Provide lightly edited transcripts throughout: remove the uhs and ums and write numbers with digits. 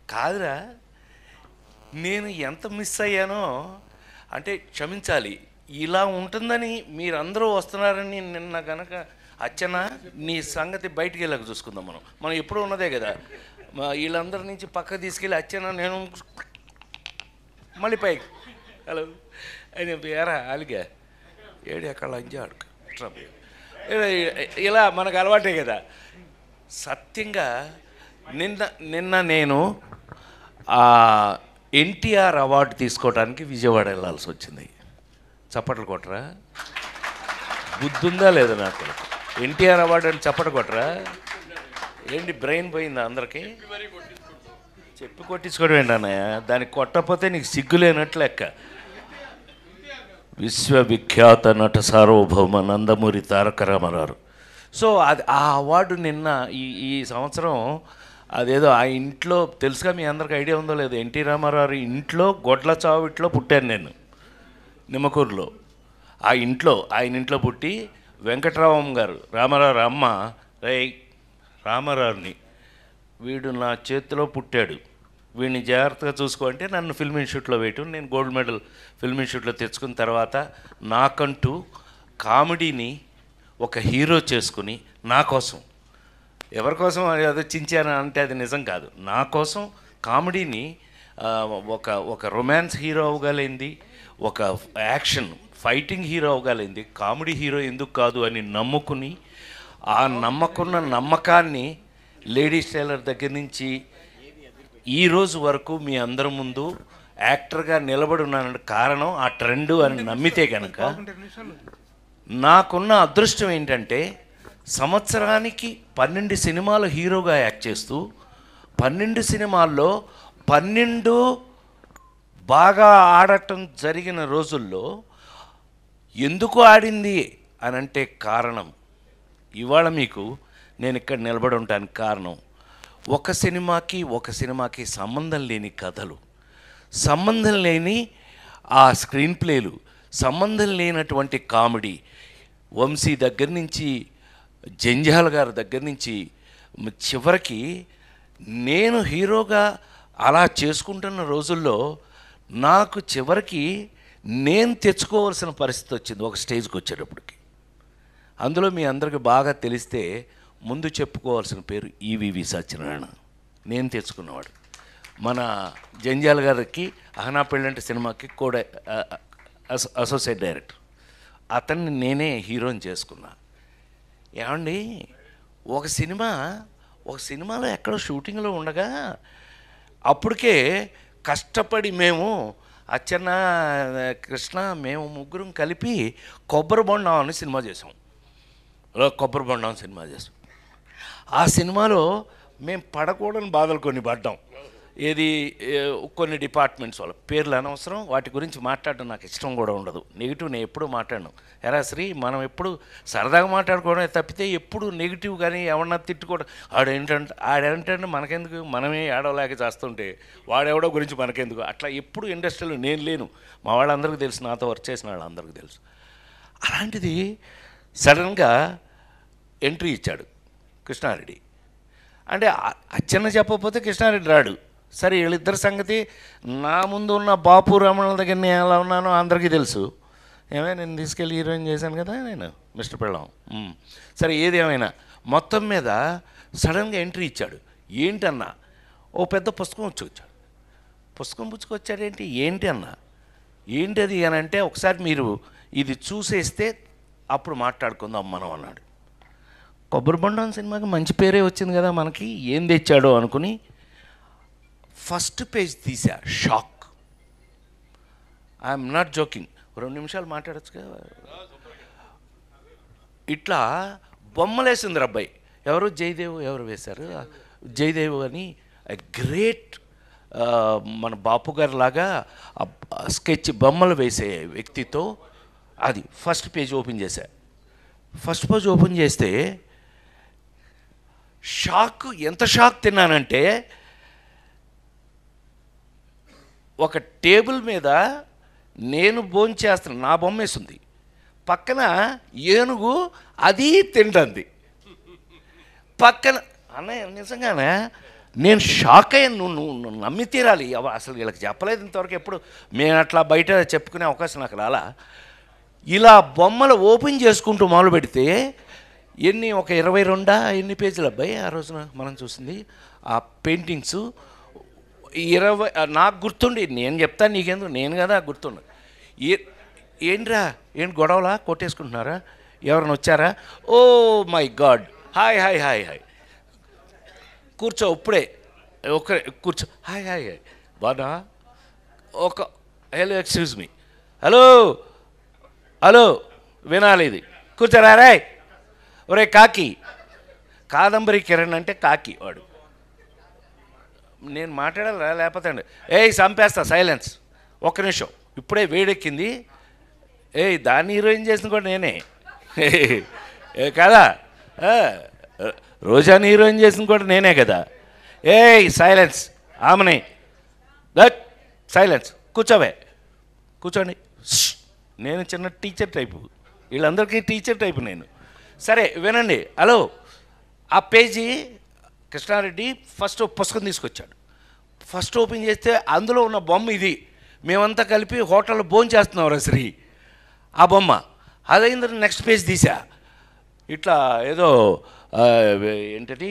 కాదురా, నేను ఎంత మిస్ అయ్యానో అంటే క్షమించాలి. ఇలా ఉంటుందని మీరందరూ వస్తున్నారని నిన్న కనుక అచ్చన నీ సంగతి బయటికి వెళ్ళక చూసుకుందాం. మనం ఎప్పుడూ ఉన్నదే కదా. వీళ్ళందరి నుంచి పక్క తీసుకెళ్ళి అచ్చన నేను మళ్ళీ పైకి హలో అని ఎరా అలిగా ఏడు ఎక్కడ లంచ్ ఆడుకు ఇలా మనకు అలవాటే కదా. సత్యంగా నిన్న నేను ఎన్టీఆర్ అవార్డు తీసుకోవడానికి విజయవాడ వెళ్ళాల్సి వచ్చింది. చప్పట్లు కొట్టరా? బుద్ధి ఉందా లేదా నాకు? ఎన్టీఆర్ అవార్డు అని చప్పట్లు కొట్టరా? ఏంటి బ్రెయిన్ పోయిందా అందరికీ? చెప్పి కొట్టించుకోవడం ఏంటన్నయ్య? దానికి కొట్టకపోతే నీకు సిగ్గులేనట్లు లెక్క. విశ్వవిఖ్యాత నట సార్వభౌమ నందమూరి తారక రామారావు. సో అది ఆ అవార్డు నిన్న ఈ సంవత్సరం అదేదో ఆ ఇంట్లో తెలుసుగా, మీ అందరికి ఐడియా ఉందో లేదో, ఎన్టీ రామారావు ఇంట్లో గొడ్ల చావిట్లో పుట్టాను నేను, నిమ్మకూరులో. ఆయన ఇంట్లో పుట్టి వెంకటరామం గారు రామారావు అమ్మ రామారావుని వీడు నా చేతిలో పుట్టాడు, వీడిని జాగ్రత్తగా చూసుకోంటే నన్ను ఫిల్మ్ ఇన్స్టిట్యూట్లో వేయటం. నేను గోల్డ్ మెడల్ ఫిల్మ్ ఇన్స్టిట్యూట్లో తెచ్చుకున్న తర్వాత నాకంటూ కామెడీని ఒక హీరో చేసుకుని నా కోసం, ఎవరి కోసం అదో చించాను అంటే అది నిజం కాదు, నా కోసం కామెడీని ఒక రొమాన్స్ హీరో అవ్వగలిగింది, ఒక యాక్షన్ ఫైటింగ్ హీరో అవ్వగలిగింది, కామెడీ హీరో ఎందుకు కాదు అని నమ్ముకుని ఆ నమ్మకాన్ని లేడీస్ టైలర్ దగ్గర నుంచి ఈరోజు వరకు మీ అందరి ముందు యాక్టర్గా నిలబడి ఉన్నాను కారణం ఆ ట్రెండ్ అని నమ్మితే కనుక, నాకున్న అదృష్టం ఏంటంటే సంవత్సరానికి 12 సినిమాలు హీరోగా యాక్ట్ చేస్తూ 12 సినిమాల్లో 12 బాగా ఆడటం జరిగిన రోజుల్లో ఎందుకు ఆడింది అని అంటే కారణం, ఇవాళ మీకు నేను ఇక్కడ నిలబడి ఉండడానికి కారణం, ఒక సినిమాకి సంబంధం లేని కథలు, సంబంధం లేని ఆ స్క్రీన్ ప్లేలు, సంబంధం లేనటువంటి కామెడీ, వంశీ దగ్గర నుంచి జంజాల్ గారి దగ్గర నుంచి చివరికి నేను హీరోగా అలా చేసుకుంటున్న రోజుల్లో నాకు చివరికి నేను తెచ్చుకోవాల్సిన పరిస్థితి వచ్చింది ఒక స్టేజ్కి వచ్చేటప్పటికి. అందులో మీ అందరికీ బాగా తెలిస్తే ముందు చెప్పుకోవాల్సిన పేరు ఈవివి సత్యనారాయణ, నేను తెచ్చుకున్నవాడు. మన జంజాల్ గారికి అహనా పెళ్ళంటే సినిమాకి కూడా అసోసియేట్ డైరెక్టర్, అతన్ని నేనే హీరోని చేసుకున్నా. ఏమండి, ఒక సినిమాలో ఎక్కడో షూటింగ్లో ఉండగా అప్పటికే కష్టపడి మేము అచ్చన్న కృష్ణ మేము ముగ్గురం కలిపి కొబ్బరి బొండం అని సినిమా చేసాం. ఆ సినిమాలో మేము పడకూడని బాధలు కొన్ని పడ్డాం. ఏది కొన్ని డిపార్ట్మెంట్స్ వాళ్ళ పేర్లు అనవసరం, వాటి గురించి మాట్లాడడం నాకు ఇష్టం కూడా ఉండదు. నెగిటివ్ నేను ఎప్పుడు మాట్లాడను. ఎరా శ్రీ, మనం ఎప్పుడు సరదాగా మాట్లాడుకోవడం తప్పితే ఎప్పుడు నెగిటివ్ కానీ ఎవరన్నా తిట్టుకోవడం, ఆడేంటంటే మనకెందుకు, మనమే ఆడవలేక చేస్తుంటే వాడెవడో గురించి మనకెందుకు, అట్లా ఎప్పుడు ఇండస్ట్రీలో నేను లేను. మా వాళ్ళందరికీ తెలుసు, నాతో వర్క్ చేసిన వాళ్ళందరికీ తెలుసు. అలాంటిది సడన్గా ఎంట్రీ ఇచ్చాడు కృష్ణారెడ్డి. అంటే అచ్చన్న చెప్పకపోతే కృష్ణారెడ్డి రాడు. సరే, వీళ్ళిద్దరి సంగతి నా ముందు ఉన్న బాపు రమణుల దగ్గర నేను ఎలా ఉన్నానో అందరికీ తెలుసు. నేను తీసుకెళ్ళి హీరోయిన్ చేశాను కదా నేను, మిస్టర్ పెళ్ళాం. సరే, ఏదేమైనా మొత్తం మీద సడన్గా ఎంట్రీ ఇచ్చాడు. ఏంటన్నా, ఓ పెద్ద పుస్తకం వచ్చాడు. పుస్తకం పుచ్చుకొచ్చాడేంటి, ఏంటి అన్నా, ఏంటి అని అంటే ఒకసారి మీరు ఇది చూసేస్తే అప్పుడు మాట్లాడుకుందాం మనం అన్నాడు. కొబ్బరి బొండం సినిమాకి మంచి పేరే వచ్చింది కదా మనకి, ఏం తెచ్చాడో అనుకుని ఫస్ట్ పేజ్ తీసా. షాక్. I'm not joking. 2 నిమిషాలు మాట్లాడచ్చు కదా. ఇట్లా బొమ్మలేసింది రబ్బాయి. ఎవరు జయదేవ్ ఎవరు వేశారు, జయదేవ్ అని గ్రేట్ మన బాపు గారి లాగా స్కెచ్ బొమ్మలు వేసే వ్యక్తితో అది ఫస్ట్ పేజ్ ఓపెన్ చేశా. ఫస్ట్ పేజ్ ఓపెన్ చేస్తే షాక్, ఎంత షాక్ తిన్నానంటే, ఒక టేబుల్ మీద నేను భోంచేస్తాను, నా బొమ్మ వేసింది, పక్కన ఏనుగు అది తింటుంది, పక్కన అన్నయ్య నిజంగానే నేను షాక్ అయ్యాను. నువ్వు నమ్మి తీరాలి. అసలు వీళ్ళకి చెప్పలేదు ఇంతవరకు. ఎప్పుడు మేము అట్లా బయట చెప్పుకునే అవకాశం నాకు రాలా. ఇలా బొమ్మలు ఓపెన్ చేసుకుంటూ మొదలు పెడితే ఒక 22 ఎన్ని పేజీలు అబ్బాయి ఆ రోజున మనం చూసింది ఆ పెయింటింగ్స్ 20. నాకు గుర్తుండి నేను చెప్తాను నీకెందుకు, నేను కదా గుర్తుండ. ఏంట్రా ఏంటి గొడవలా కొట్టేసుకుంటున్నారా, ఎవరైనా వచ్చారా? Oh my god, hi hi hi hi, కూర్చో ఇప్పుడే కూర్చో, హాయ్ హాయ్ హాయ్ బాగా hello excuse me, hello hello వినాలి ఇది, కూర్చోరా రే. ఒరే కాకి, కాదంబరి కిరణ్ అంటే కాకి వాడు. నేను మాట్లాడాలా లేకపోతే అండి చంపేస్తా, సైలెన్స్, ఒక్క నిమిషం, ఇప్పుడే వేడెక్కింది. దాన్ని హీరోయిన్ చేసిన కూడా నేనే కదా, రోజాని హీరోయిన్ చేసిన కూడా నేనే కదా. సైలెన్స్, ఆమెనే దట్ సైలెన్స్, కూర్చోవే కూర్చోండి. నేను చిన్న టీచర్ టైపు, వీళ్ళందరికీ టీచర్ టైపు నేను. సరే వినండి. హలో, ఆ పేజీ కృష్ణారెడ్డి ఫస్ట్ పుస్తకం తీసుకొచ్చాడు. ఫస్ట్ ఓపెన్ చేస్తే అందులో ఉన్న బొమ్మ ఇది. మేమంతా కలిపి హోటల్లో భోంచేస్తున్నాం శ్రీ, ఆ బొమ్మ. అదైంది. నెక్స్ట్ పేజ్ తీసా, ఇట్లా ఏదో ఏంటది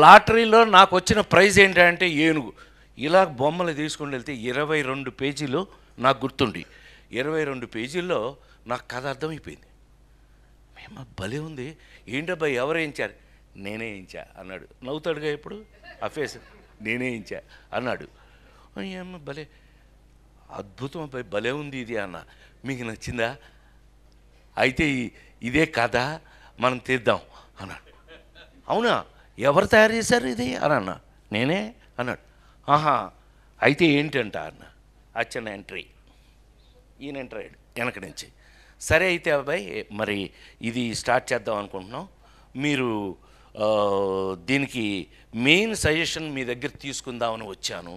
లాటరీలో నాకు వచ్చిన ప్రైజ్ ఏంటంటే ఏనుగు. ఇలా బొమ్మలు తీసుకుని వెళ్తే 22 పేజీలు నాకు గుర్తుండి, 22 పేజీల్లో నాకు కథ అర్థమైపోయింది. మేము భలే ఉంది, ఏంటబ్బా ఎవరు వేయించారు? నేనే వేయించా అన్నాడు. నవ్వుతాడుగా ఇప్పుడు ఆ ఫేస్, నేనే వేయించా అన్నాడు. ఏమో భలే అద్భుతం అబ్బాయి, భలే ఉంది ఇది అన్న. మీకు నచ్చిందా? అయితే ఇదే కథ, మనం తీద్దాం అన్నాడు. అవునా, ఎవరు తయారు చేశారు ఇది అని అన్నా. నేనే అన్నాడు. ఆహా, అయితే ఏంటంట అన్న. అచ్చన్న ఎంట్రీ, ఈయన ఎంటర్ అయ్యాడు వెనక నుంచి. సరే అయితే అబ్బాయి మరి ఇది స్టార్ట్ చేద్దాం అనుకుంటున్నాం, మీరు దీనికి మెయిన్ సజెషన్ మీ దగ్గర తీసుకుందామని వచ్చాను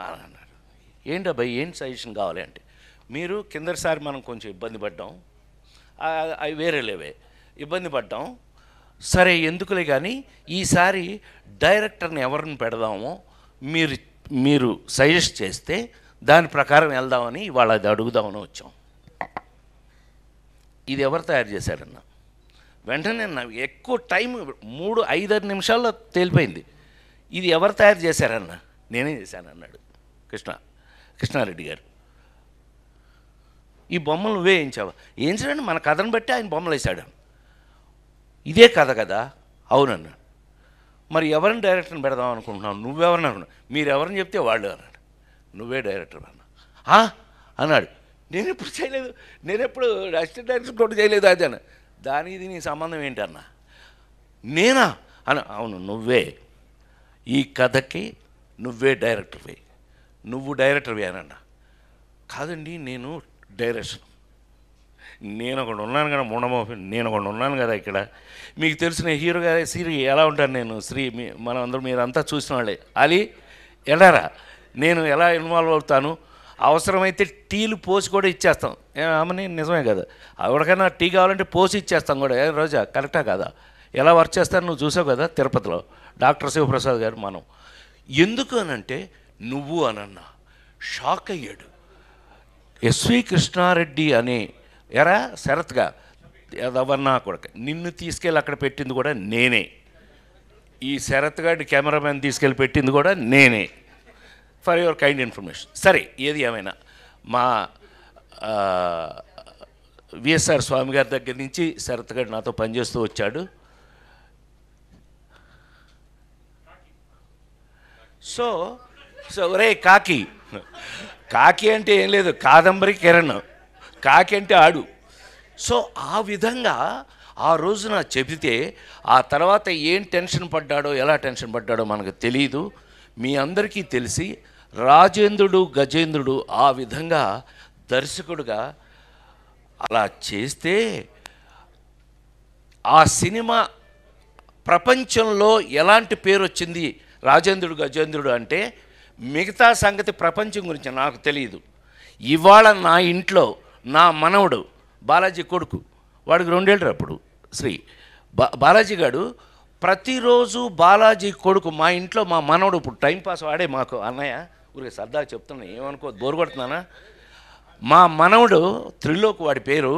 అని అన్నాడు. ఏంటబ్బాయి ఏంటి సజెషన్ కావాలి అంటే, మీరు కిందసారి మనం కొంచెం ఇబ్బంది పడ్డాం, అవి వేరే లేవే ఇబ్బంది పడ్డాం, సరే ఎందుకులే కానీ ఈసారి డైరెక్టర్ని ఎవరిని పెడదామో మీరు సజెస్ట్ చేస్తే దాని ప్రకారం వెళ్దామని ఇవాళ అది అడుగుదామని వచ్చాం. ఇది ఎవరు తయారు చేశారన్న? వెంటనే ఎక్కువ టైం 3-5 నిమిషాల్లో తేలిపోయింది. ఇది ఎవరు తయారు చేశారన్న? నేనే చేశాను అన్నాడు కృష్ణారెడ్డి గారు. ఈ బొమ్మలు నువ్వే వేయించావా? వేయించడండి, మన కథను బట్టి ఆయన బొమ్మలు వేసాడు. ఇదే కథ కదా? అవునన్నా. మరి ఎవరిని డైరెక్టర్ని పెడదాం అనుకుంటున్నావు? నువ్వెవరిని అనుకున్నావు? మీరు ఎవరిని చెప్తే వాళ్ళు అన్నాడు. నువ్వే డైరెక్టర్ అన్నా అన్నాడు. నేను ఎప్పుడు చేయలేదు, నేను ఎప్పుడు అసిస్టెంట్ డైరెక్టర్ కూడా చేయలేదు అది అన్న. దానికి ఇది నీ సంబంధం ఏంటన్నా? నేనా అన్న. అవును నువ్వే, ఈ కథకి నువ్వే డైరెక్టర్వే, నువ్వు డైరెక్టర్వే అనన్నా. కాదండి నేను డైరెక్షన్, నేను ఒకటి ఉన్నాను కదా మూఢమోహి, నేను ఒకటి ఉన్నాను కదా ఇక్కడ. మీకు తెలిసిన హీరో గారి శ్రీ ఎలా ఉంటాను నేను, శ్రీ మనం అందరూ మీరంతా చూసిన వాళ్ళే. అలీ ఎలారా నేను ఎలా ఇన్వాల్వ్ అవుతాను, అవసరమైతే టీలు పోసి కూడా ఇచ్చేస్తాం. ఆమెని నిజమే కదా, ఎవరికైనా టీ కావాలంటే పోసి ఇచ్చేస్తాం కూడా. రోజా కరెక్టా కదా? ఎలా వర్క్ చేస్తాను నువ్వు చూసావు కదా తిరుపతిలో డాక్టర్ శివప్రసాద్ గారు. మనం ఎందుకు అనంటే నువ్వు అనన్నా. షాక్ అయ్యాడు. ఎస్వి కృష్ణారెడ్డి అనే ఎరా శరత్గా ఎవరన్నా కూడా నిన్ను తీసుకెళ్ళి అక్కడ పెట్టింది కూడా నేనే, ఈ శరత్ గారి కెమెరామెన్ తీసుకెళ్ళి పెట్టింది కూడా నేనే. For your kind information. సరే ఏది ఏమైనా మా విఎస్ఆర్ స్వామి గారి దగ్గర నుంచి శరత్ గారు నాతో పనిచేస్తూ వచ్చాడు. సో ఒరే కాకి, కాకి అంటే ఏం లేదు, కాదంబరి కిరణ్, కాకి అంటే ఆడు. సో ఆ విధంగా ఆ రోజున చెబితే ఆ తర్వాత ఏం టెన్షన్ పడ్డాడో ఎలా టెన్షన్ పడ్డాడో మనకు తెలియదు. మీ అందరికీ తెలిసి రాజేంద్రుడు గజేంద్రుడు ఆ విధంగా దర్శకుడుగా అలా చేస్తే ఆ సినిమా ప్రపంచంలో ఎలాంటి పేరు వచ్చింది రాజేంద్రుడు గజేంద్రుడు అంటే, మిగతా సంగతి ప్రపంచం గురించి నాకు తెలియదు. ఇవాళ నా ఇంట్లో నా మనవడు బాలాజీ కొడుకు, వాడికి 2 ఏళ్ళు అప్పుడు శ్రీ, బాలాజీ గారు ప్రతిరోజు బాలాజీ కొడుకు మా ఇంట్లో మా మనవడు ఇప్పుడు టైంపాస్ వాడే మాకు అన్నయ్య ఊరికి సరదాగా చెప్తున్నా, ఏమనుకో బోరు కొడుతున్నానా, మా మనవడు త్రిలోక్ వాడి పేరు,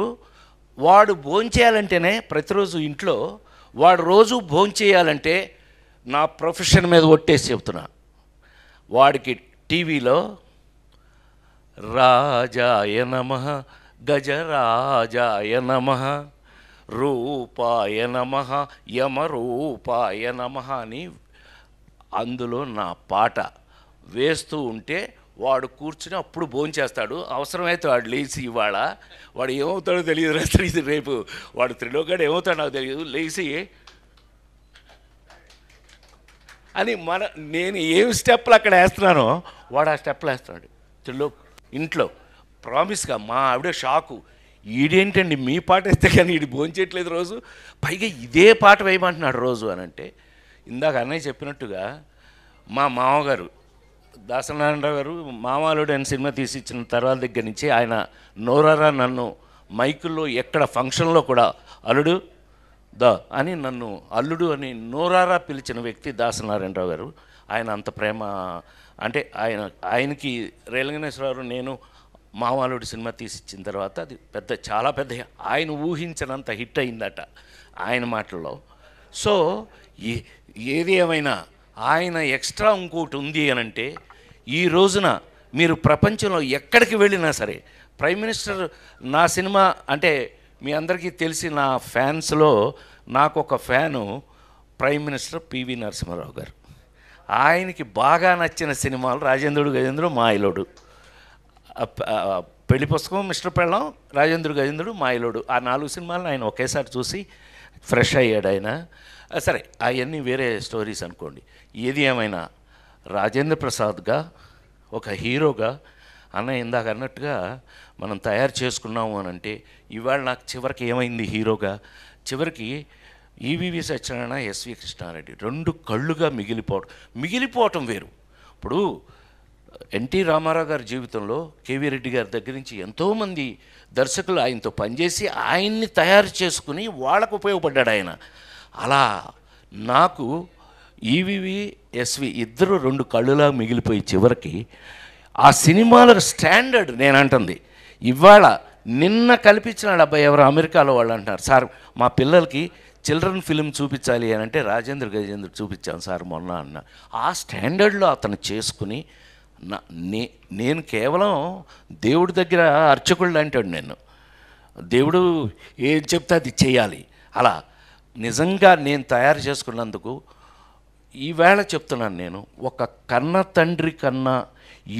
వాడు భోంచేయాలంటేనే ప్రతిరోజు ఇంట్లో వాడు రోజు భోంచేయాలంటే నా ప్రొఫెషన్ మీద ఒట్టేసి చెప్తున్నా, వాడికి టీవీలో రాజాయ నమః గజరాజాయ నమః రూపాయ నమః యమరూపాయ నమః అని అందులో నా పాట వేస్తూ ఉంటే వాడు కూర్చుని అప్పుడు భోంచేస్తాడు. అవసరమైతే వాడు లేచి ఇవాళ వాడు ఏమవుతాడో తెలియదు, ఇది రేపు వాడు త్రిలోకాడు ఏమవుతాడో నాకు తెలియదు, లేచి అని నేను ఏం స్టెప్పులు అక్కడ వేస్తున్నానో వాడు ఆ స్టెప్పులు వేస్తున్నాడు త్రిలోక్ ఇంట్లో. ప్రామిస్గా మా ఆవిడ షాకు, ఈడేంటండి మీ పాట వేస్తే కానీ ఈడు భోంచేయట్లేదు రోజు, పైగా ఇదే పాట వేయమంటున్నాడు రోజు అని అంటే, ఇందాక అన్నయ్య చెప్పినట్టుగా మా మామగారు దాసనారాయణరావు గారు మామాలుడు అని సినిమా తీసి ఇచ్చిన తర్వాత దగ్గర నుంచి ఆయన నోరారా నన్ను మైకుల్లో ఎక్కడ ఫంక్షన్లో కూడా అల్లుడు దా అని నన్ను అల్లుడు అని నోరారా పిలిచిన వ్యక్తి దాసనారాయణరావు గారు. ఆయన అంత ప్రేమ, అంటే ఆయనకి రేలంగనేశ్వరరావు నేను మామాలుడు సినిమా తీసి ఇచ్చిన తర్వాత అది చాలా పెద్ద ఆయన ఊహించినంత హిట్ అయిందట ఆయన మాటల్లో. సో ఏది ఏమైనా ఆయన ఎక్స్ట్రా ఇంకోటి ఉంది అని అంటే, ఈ రోజున మీరు ప్రపంచంలో ఎక్కడికి వెళ్ళినా సరే ప్రైమ్ మినిస్టర్ నా సినిమా అంటే మీ అందరికీ తెలిసి నా ఫ్యాన్స్లో నాకు ఒక fan prime minister PV Narasimha Rao గారు. ఆయనకి బాగా నచ్చిన సినిమాలు రాజేంద్రుడు గజేంద్రుడు మాయలోడు, పెళ్లి పుస్తకం మిస్టర్ పెళ్ళం రాజేంద్రుడు గజేంద్రుడు మాయలోడు, ఆ 4 సినిమాలను ఆయన ఒకేసారి చూసి ఫ్రెష్ అయ్యాడు ఆయన. సరే అవన్నీ వేరే స్టోరీస్ అనుకోండి. ఏది ఏమైనా రాజేంద్ర ప్రసాద్గా ఒక హీరోగా అన్న ఇందాక అన్నట్టుగా మనం తయారు చేసుకున్నాము అని అంటే, ఇవాళ నాకు చివరికి ఏమైంది హీరోగా, చివరికి ఈవీవి సత్యనారాయణ ఎస్వి కృష్ణారెడ్డి 2 కళ్ళుగా మిగిలిపోవటం వేరు. ఇప్పుడు ఎన్టీ రామారావు గారి జీవితంలో కేవీ రెడ్డి గారి దగ్గర నుంచి ఎంతోమంది దర్శకులు ఆయనతో పనిచేసి ఆయన్ని తయారు చేసుకుని వాళ్ళకు ఉపయోగపడ్డాడు ఆయన. అలా నాకు ఈవీవి ఎస్వి ఇద్దరు 2 కళ్ళులా మిగిలిపోయి చివరికి ఆ సినిమాల స్టాండర్డ్ నేను అంటుంది. ఇవాళ నిన్న కల్పించినాడు అబ్బాయి ఎవరు అమెరికాలో వాళ్ళు అంటున్నారు, సార్ మా పిల్లలకి చిల్డ్రన్ ఫిలిం చూపించాలి అని అంటే రాజేంద్ర గజేంద్ర చూపించాను సార్ మొన్న అన్న. ఆ స్టాండర్డ్లో అతను చేసుకుని నేను కేవలం దేవుడి దగ్గర అర్చకుళ్ళు అంటాడు, నేను దేవుడు ఏం చెప్తే అది చేయాలి. అలా నిజంగా నేను తయారు చేసుకున్నందుకు ఈవేళ చెప్తున్నాను, నేను ఒక కన్న తండ్రి కన్నా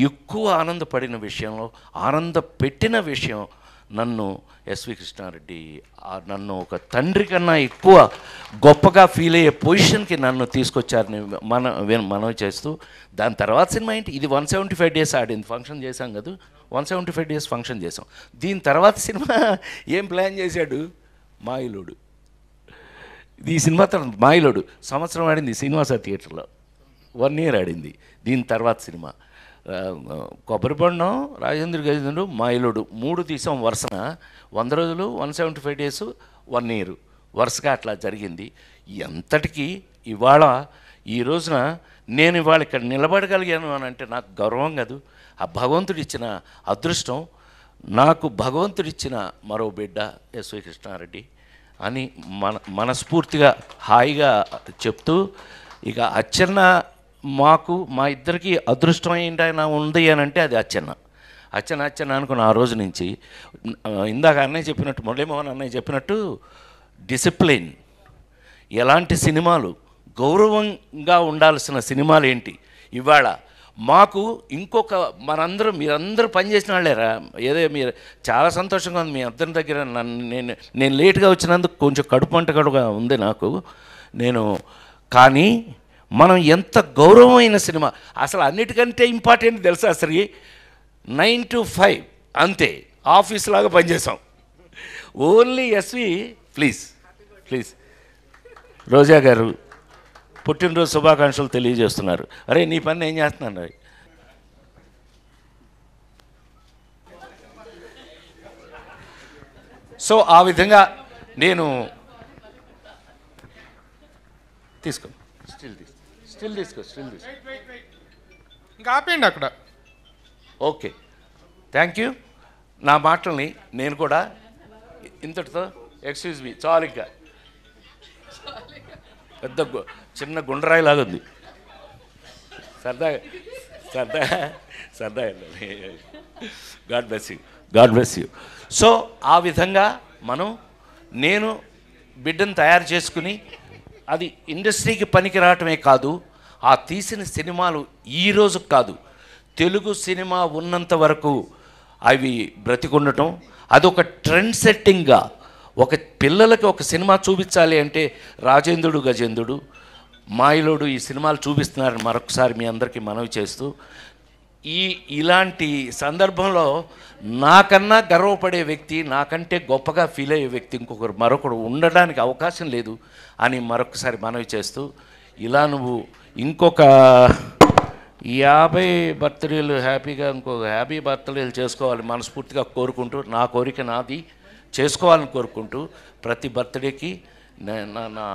ఎక్కువ ఆనందపడిన విషయంలో ఆనందపెట్టిన విషయం నన్ను ఎస్వి కృష్ణారెడ్డి నన్ను ఒక తండ్రి కన్నా ఎక్కువ గొప్పగా ఫీల్ అయ్యే పొజిషన్కి నన్ను తీసుకొచ్చారని మనవి చేస్తూ, దాని తర్వాత సినిమా ఏంటి, ఇది 175 days ఆడింది, ఫంక్షన్ చేశాం కదా, 175 days ఫంక్షన్ చేసాం. దీని తర్వాత సినిమా ఏం ప్లాన్ చేశాడు, మాయిలోడు. ఈ సినిమా తర్వాత మాయిలోడు సంవత్సరం ఆడింది శ్రీనివాస థియేటర్లో, 1 year ఆడింది. దీని తర్వాత సినిమా కొబ్బరిబొండం, రాజేంద్ర గజేంద్రుడు, మాయిలోడు 3 తీసాం వరుసన. 100 రోజులు, 175 days, 1 year వరుసగా అట్లా జరిగింది. ఎంతటికి ఇవాళ ఈ రోజున నేను ఇవాళ ఇక్కడ నిలబడగలిగాను అని అంటే నాకు గౌరవం కాదు, ఆ భగవంతుడిచ్చిన అదృష్టం. నాకు భగవంతుడిచ్చిన మరో బిడ్డ ఎస్వి కృష్ణారెడ్డి అని మనస్ఫూర్తిగా హాయిగా చెప్తూ, ఇక అచ్చెన్న మాకు మా ఇద్దరికి అదృష్టం ఏంటైనా ఉంది అని అంటే అది అచ్చెన్న అనుకున్న ఆ రోజు నుంచి. ఇందాక అన్నయ్య చెప్పినట్టు, మురళీమోహన్ అన్నయ్య చెప్పినట్టు డిసిప్లిన్, ఎలాంటి సినిమాలు గౌరవంగా ఉండాల్సిన సినిమాలు ఏంటి, ఇవాళ మాకు ఇంకొక మీరందరూ పనిచేసిన వాళ్ళేరా, ఏదో మీరు చాలా సంతోషంగా ఉంది మీ అందరి దగ్గర. నేను లేట్గా వచ్చినందుకు కొంచెం కడుపు మంట కడుగా ఉంది నాకు. కానీ మనం ఎంత గౌరవమైన సినిమా, అసలు అన్నిటికంటే ఇంపార్టెంట్ తెలుసా, అసలు 9 to 5 అంతే, ఆఫీస్ లాగా పనిచేసాం. ఓన్లీ ఎస్వి ప్లీజ్ రోజా గారు పుట్టినరోజు శుభాకాంక్షలు తెలియజేస్తున్నారు. అరే నీ పని ఏం చేస్తున్నాను. సో ఆ విధంగా నేను తీసుకో, స్టిల్ తీసుకో. ఇంకా ఆపేయండి అక్కడ. Okay, thank you. నా మాటల్ని నేను కూడా ఇంతటితో ఎక్స్క్యూజ్ మీ చాలు. ఇంకా పెద్ద చిన్న గుండ్రాయి లాగా ఉంది. సరదా గాడ్ బ్లెస్ యూ. సో ఆ విధంగా నేను బిడ్డను తయారు చేసుకుని అది ఇండస్ట్రీకి పనికి రావటమే కాదు, ఆ తీసిన సినిమాలు ఈరోజు కాదు, తెలుగు సినిమా ఉన్నంత వరకు అవి బ్రతికుండటం, అదొక ట్రెండ్ సెట్టింగ్గా ఒక పిల్లలకి ఒక సినిమా చూపించాలి అంటే రాజేంద్రుడు గజేంద్రుడు మాయలోడు ఈ సినిమాలు చూపిస్తున్నారని మరొకసారి మీ అందరికీ మనవి చేస్తూ, ఇలాంటి సందర్భంలో నాకన్నా గర్వపడే వ్యక్తి, నాకంటే గొప్పగా ఫీల్ అయ్యే వ్యక్తి మరొకడు ఉండడానికి అవకాశం లేదు అని మరొకసారి మనవి చేస్తూ, ఇలా నువ్వు ఇంకొక 50 బర్త్డేలు హ్యాపీగా ఇంకొక 50 బర్త్డేలు చేసుకోవాలి మనస్ఫూర్తిగా కోరుకుంటూ, నా కోరిక నాది చేసుకోవాలని కోరుకుంటూ, ప్రతి బర్త్డేకి నా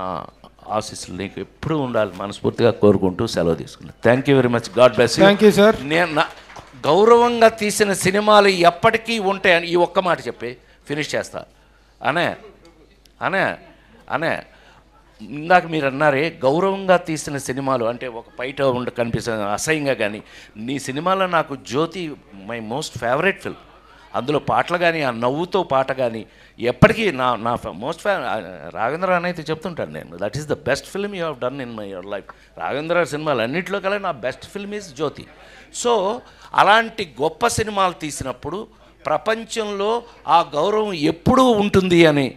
ఆశీస్సులు నీకు ఎప్పుడూ ఉండాలి మనస్ఫూర్తిగా కోరుకుంటూ సెలవు తీసుకున్నాను. Thank you very much. God bless you. Thank you sir. నేను గౌరవంగా తీసిన సినిమాలు ఎప్పటికీ ఉంటాయని ఈ ఒక్క మాట చెప్పి ఫినిష్ చేస్తా. అనే ఇందాక మీరు అన్నారే గౌరవంగా తీసిన సినిమాలు అంటే ఒక బయట కనిపిస్తుంది అసహ్యంగా, కానీ నీ సినిమాలో నాకు జ్యోతి మై మోస్ట్ ఫేవరెట్ ఫిల్మ్. అందులో పాటలు కానీ ఆ నవ్వుతో పాట కానీ ఎప్పటికీ నా మోస్ట్ రాఘవేంద్ర అని అయితే చెప్తుంటాను నేను, that is the best film you have done in my your life. Raghavendra సినిమాలు అన్నింటిలో కల్లా నా best film is Jyothi. So అలాంటి గొప్ప సినిమాలు తీసినప్పుడు ప్రపంచంలో ఆ గౌరవం ఎప్పుడూ ఉంటుంది అని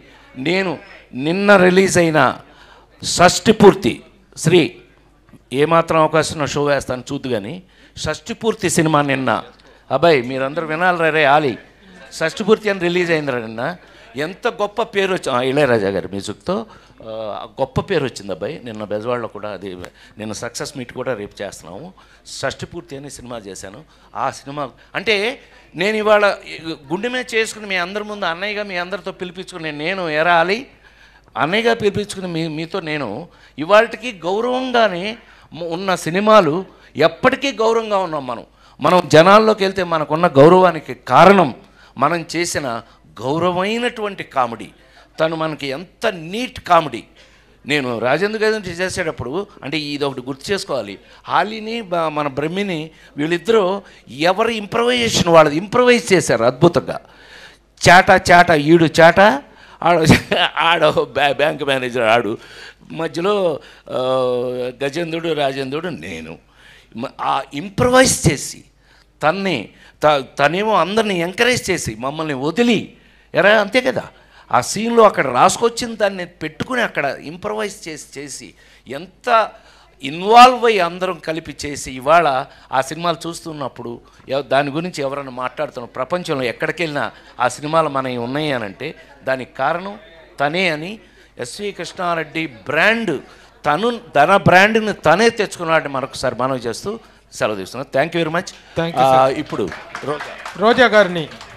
నేను నిన్న రిలీజ్ అయిన షష్ఠిపూర్తి శ్రీ ఏమాత్రం అవకాశం షో వేస్తాను చూద్దు, కానీ షష్ఠిపూర్తి సినిమా నిన్న అబ్బాయి మీరందరూ వినాలి రే ఆలి, షష్ఠిపూర్తి అని రిలీజ్ అయిందిరా నిన్న. ఎంత గొప్ప పేరు వచ్చింది ఇళయరాజా గారి మ్యూజిక్తో, గొప్ప పేరు వచ్చింది అబ్బాయి. నిన్న బెజవాడలో కూడా అది నిన్న సక్సెస్ మీట్ కూడా రేపు చేస్తున్నాము. షష్ఠిపూర్తి అనే సినిమా చేశాను. ఆ సినిమా అంటే నేను ఇవాళ గుండె మీద చేసుకుని మీ అందరి ముందు అన్నయ్యగా మీ అందరితో పిలిపించుకుని నేను ఎరాలి అన్నయ్యగా పిలిపించుకుని మీతో నేను ఇవాళకి గౌరవంగానే ఉన్న సినిమాలు ఎప్పటికీ గౌరవంగా ఉన్నాం. మనం జనాల్లోకి వెళ్తే మనకున్న గౌరవానికి కారణం మనం చేసిన గౌరవమైనటువంటి కామెడీ. తను మనకి ఎంత నీట్ కామెడీ. నేను రాజేంద్ర గారి చేసేటప్పుడు అంటే ఇది ఒకటి గుర్తు చేసుకోవాలి, హాలీని మన బ్రహ్మిని వీళ్ళిద్దరూ ఎవరి ఇంప్రవైజేషన్ వాళ్ళది ఇంప్రవైజ్ చేశారు అద్భుతంగా. చాట ఈడు చాట ఆడ బ్యాంక్ మేనేజర్ ఆడు, మధ్యలో గజేంద్రుడు రాజేంద్రుడు నేను. ఆ ఇంప్రవైజ్ చేసి తనేమో అందరిని ఎంకరేజ్ చేసి మమ్మల్ని వదిలి అంతే కదా ఆ సీన్లో అక్కడ రాసుకొచ్చిన దాన్ని పెట్టుకుని అక్కడ ఇంప్రవైజ్ చేసి ఎంత ఇన్వాల్వ్ అయ్యి అందరం కలిపి చేసి ఇవాళ ఆ సినిమాలు చూస్తున్నప్పుడు దాని గురించి ఎవరైనా మాట్లాడుతున్న ప్రపంచంలో ఎక్కడికి వెళ్ళినా ఆ సినిమాలు మనవి ఉన్నాయి అని అంటే దానికి కారణం తనే అని ఎస్వి కృష్ణారెడ్డి బ్రాండ్ తన బ్రాండ్ని తనే తెచ్చుకున్నాడని మరొకసారి మనవి చేస్తూ సెలవు తీసుకున్నాను. Thank you very much. ఇప్పుడు రోజా గారిని